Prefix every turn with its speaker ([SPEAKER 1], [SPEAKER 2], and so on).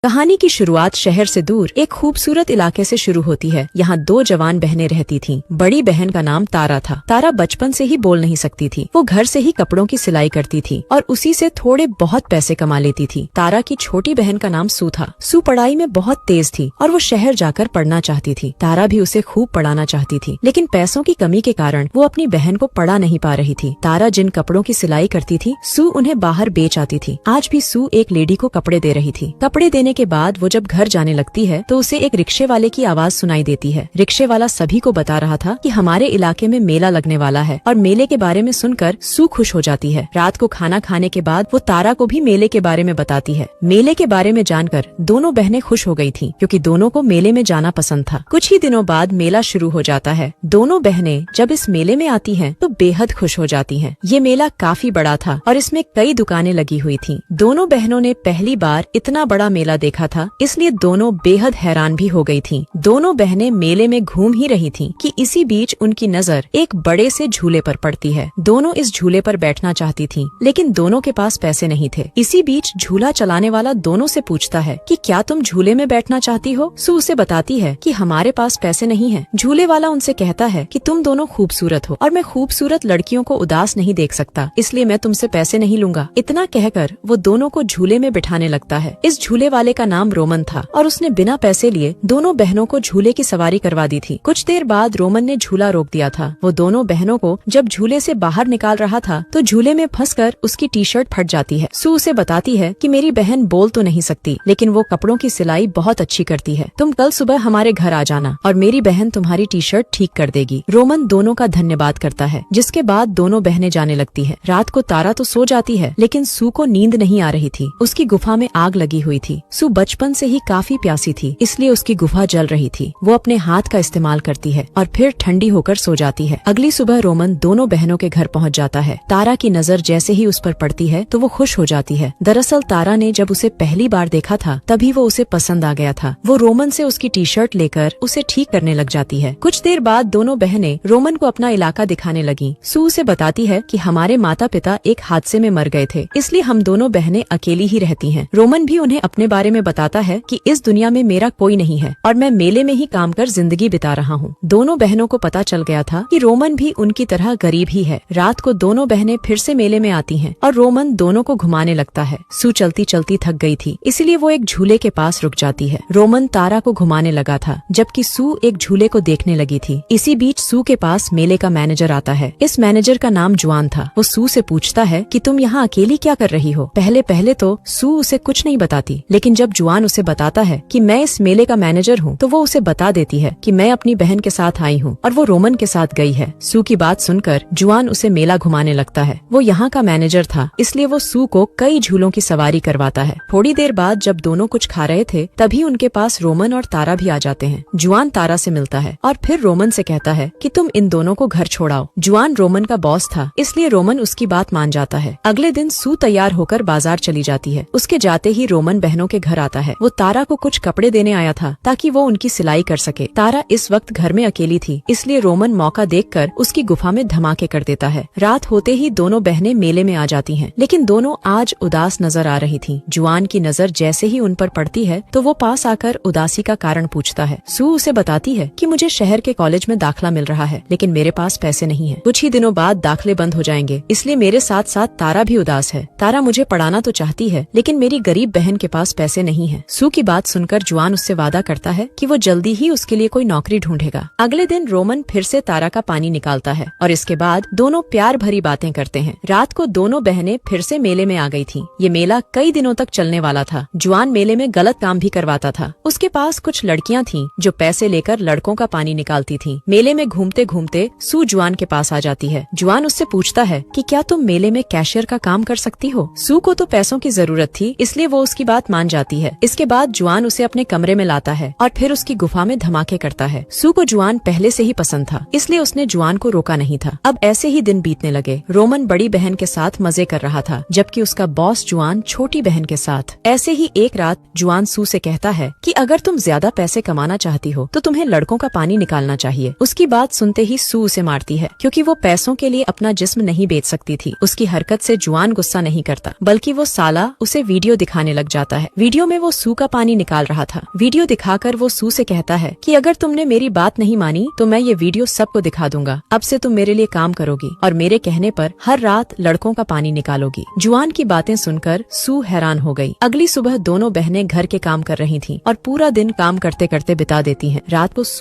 [SPEAKER 1] कहानी की शुरुआत शहर से दूर एक खूबसूरत इलाके से शुरू होती है। यहाँ दो जवान बहनें रहती थीं। बड़ी बहन का नाम तारा था। तारा बचपन से ही बोल नहीं सकती थी। वो घर से ही कपड़ों की सिलाई करती थी और उसी से थोड़े बहुत पैसे कमा लेती थी। तारा की छोटी बहन का नाम सू था। सू पढ़ाई में बहुत तेज थी और वो शहर जाकर पढ़ना चाहती थी। तारा भी उसे खूब पढ़ाना चाहती थी, लेकिन पैसों की कमी के कारण वो अपनी बहन को पढ़ा नहीं पा रही थी। तारा जिन कपड़ों की सिलाई करती थी, सू उन्हें बाहर बेच आती थी। आज भी सू एक लेडी को कपड़े दे रही थी। कपड़े देने के बाद वो जब घर जाने लगती है तो उसे एक रिक्शे वाले की आवाज सुनाई देती है। रिक्शे वाला सभी को बता रहा था कि हमारे इलाके में मेला लगने वाला है और मेले के बारे में सुनकर सू खुश हो जाती है। रात को खाना खाने के बाद वो तारा को भी मेले के बारे में बताती है। मेले के बारे में जानकर दोनों बहनें खुश हो गई थीं, क्योंकि दोनों को मेले में जाना पसंद था। कुछ ही दिनों बाद मेला शुरू हो जाता है। दोनों बहनें जब इस मेले में आती हैं तो बेहद खुश हो जाती हैं। ये मेला काफी बड़ा था और इसमें कई दुकानें लगी हुई थीं। दोनों बहनों ने पहली बार इतना बड़ा मेला देखा था, इसलिए दोनों बेहद हैरान भी हो गई थीं। दोनों बहनें मेले में घूम ही रही थीं कि इसी बीच उनकी नजर एक बड़े से झूले पर पड़ती है। दोनों इस झूले पर बैठना चाहती थीं, लेकिन दोनों के पास पैसे नहीं थे। इसी बीच झूला चलाने वाला दोनों से पूछता है कि क्या तुम झूले में बैठना चाहती हो? सू उसे बताती है कि हमारे पास पैसे नहीं है। झूले वाला उनसे कहता है कि तुम दोनों खूबसूरत हो और मैं खूबसूरत लड़कियों को उदास नहीं देख सकता, इसलिए मैं तुमसे पैसे नहीं लूंगा। इतना कहकर वो दोनों को झूले में बिठाने लगता है। इस झूले वाले का नाम रोमन था और उसने बिना पैसे लिए दोनों बहनों को झूले की सवारी करवा दी थी। कुछ देर बाद रोमन ने झूला रोक दिया था। वो दोनों बहनों को जब झूले से बाहर निकाल रहा था तो झूले में फंसकर उसकी टी शर्ट फट जाती है। सू उसे बताती है कि मेरी बहन बोल तो नहीं सकती, लेकिन वो कपड़ों की सिलाई बहुत अच्छी करती है। तुम कल सुबह हमारे घर आ जाना और मेरी बहन तुम्हारी टी शर्ट ठीक कर देगी। रोमन दोनों का धन्यवाद करता है, जिसके बाद दोनों बहनें जाने लगती है। रात को तारा तो सो जाती है, लेकिन सू को नींद नहीं आ रही थी। उसकी गुफा में आग लगी हुई थी। सू बचपन से ही काफी प्यासी थी, इसलिए उसकी गुफा जल रही थी। वो अपने हाथ का इस्तेमाल करती है और फिर ठंडी होकर सो जाती है। अगली सुबह रोमन दोनों बहनों के घर पहुंच जाता है। तारा की नजर जैसे ही उस पर पड़ती है तो वो खुश हो जाती है। दरअसल तारा ने जब उसे पहली बार देखा था तभी वो उसे पसंद आ गया था। वो रोमन से उसकी टी शर्ट लेकर उसे ठीक करने लग जाती है। कुछ देर बाद दोनों बहनें रोमन को अपना इलाका दिखाने लगी। सू उसे बताती है कि हमारे माता पिता एक हादसे में मर गए थे, इसलिए हम दोनों बहनें अकेली ही रहती हैं। रोमन भी उन्हें अपने बारे में बताता है कि इस दुनिया में मेरा कोई नहीं है और मैं मेले में ही काम कर जिंदगी बिता रहा हूँ। दोनों बहनों को पता चल गया था कि रोमन भी उनकी तरह गरीब ही है। रात को दोनों बहनें फिर से मेले में आती हैं और रोमन दोनों को घुमाने लगता है। सू चलती चलती थक गई थी, इसलिए वो एक झूले के पास रुक जाती है। रोमन तारा को घुमाने लगा था, जबकि सू एक झूले को देखने लगी थी। इसी बीच सू के पास मेले का मैनेजर आता है। इस मैनेजर का नाम जुआन था। वो सू से पूछता है कि तुम यहाँ अकेली क्या कर रही हो? पहले पहले तो सू उसे कुछ नहीं बताती, लेकिन जब जुआन उसे बताता है कि मैं इस मेले का मैनेजर हूँ, तो वो उसे बता देती है कि मैं अपनी बहन के साथ आई हूँ और वो रोमन के साथ गई है। सू की बात सुनकर जुआन उसे मेला घुमाने लगता है। वो यहाँ का मैनेजर था, इसलिए वो सू को कई झूलों की सवारी करवाता है। थोड़ी देर बाद जब दोनों कुछ खा रहे थे, तभी उनके पास रोमन और तारा भी आ जाते हैं। जुआन तारा से मिलता है और फिर रोमन से कहता है कि तुम इन दोनों को घर छोड़ाओ। जुआन रोमन का बॉस था, इसलिए रोमन उसकी बात मान जाता है। अगले दिन सू तैयार होकर बाजार चली जाती है। उसके जाते ही रोमन बहनों के घर आता है। वो तारा को कुछ कपड़े देने आया था ताकि वो उनकी सिलाई कर सके। तारा इस वक्त घर में अकेली थी, इसलिए रोमन मौका देखकर उसकी गुफा में धमाके कर देता है। रात होते ही दोनों बहनें मेले में आ जाती हैं, लेकिन दोनों आज उदास नजर आ रही थीं। जुआन की नजर जैसे ही उन पर पड़ती है तो वो पास आकर उदासी का कारण पूछता है। सू उसे बताती है कि मुझे शहर के कॉलेज में दाखिला मिल रहा है, लेकिन मेरे पास पैसे नहीं है। कुछ ही दिनों बाद दाखिले बंद हो जाएंगे, इसलिए मेरे साथ साथ तारा भी उदास है। तारा मुझे पढ़ाना तो चाहती है, लेकिन मेरी गरीब बहन के पास पैसे नहीं है। सू की बात सुनकर जुआन उससे वादा करता है कि वो जल्दी ही उसके लिए कोई नौकरी ढूंढेगा। अगले दिन रोमन फिर से तारा का पानी निकालता है और इसके बाद दोनों प्यार भरी बातें करते हैं। रात को दोनों बहनें फिर से मेले में आ गई थीं। ये मेला कई दिनों तक चलने वाला था। जुआन मेले में गलत काम भी करवाता था। उसके पास कुछ लड़कियां थीं जो पैसे लेकर लड़कों का पानी निकालती थीं। मेले में घूमते घूमते सू जुआन के पास आ जाती है। जुआन उससे पूछता है कि क्या तुम मेले में कैशियर का काम कर सकती हो? सू को तो पैसों की जरूरत थी, इसलिए वो उसकी बात मान जाती है। इसके बाद जुआन उसे अपने कमरे में लाता है और फिर उसकी गुफा में धमाके करता है। सू को जुआन पहले से ही पसंद था, इसलिए उसने जुआन को रोका नहीं था। अब ऐसे ही दिन बीतने लगे। रोमन बड़ी बहन के साथ मजे कर रहा था, जबकि उसका बॉस जुआन छोटी बहन के साथ। ऐसे ही एक रात जुआन सू से कहता है कि अगर तुम ज्यादा पैसे कमाना चाहती हो तो तुम्हें लड़कों का पानी निकालना चाहिए। उसकी बात सुनते ही सू उसे मारती है, क्योंकि वो पैसों के लिए अपना जिस्म नहीं बेच सकती थी। उसकी हरकत से जुआन गुस्सा नहीं करता, बल्कि वो साला उसे वीडियो दिखाने लग जाता है। वीडियो में वो सू का पानी निकाल रहा था। वीडियो दिखाकर वो सू से कहता है कि अगर तुमने मेरी बात नहीं मानी तो मैं ये वीडियो सबको दिखा दूंगा। अब से तुम मेरे लिए काम करोगी और मेरे कहने पर हर रात लड़कों का पानी निकालोगी। जुआन की बातें सुनकर सू हैरान हो गई। अगली सुबह दोनों बहनें घर के काम कर रही थीं और पूरा दिन काम करते करते बिता देती हैं। रात को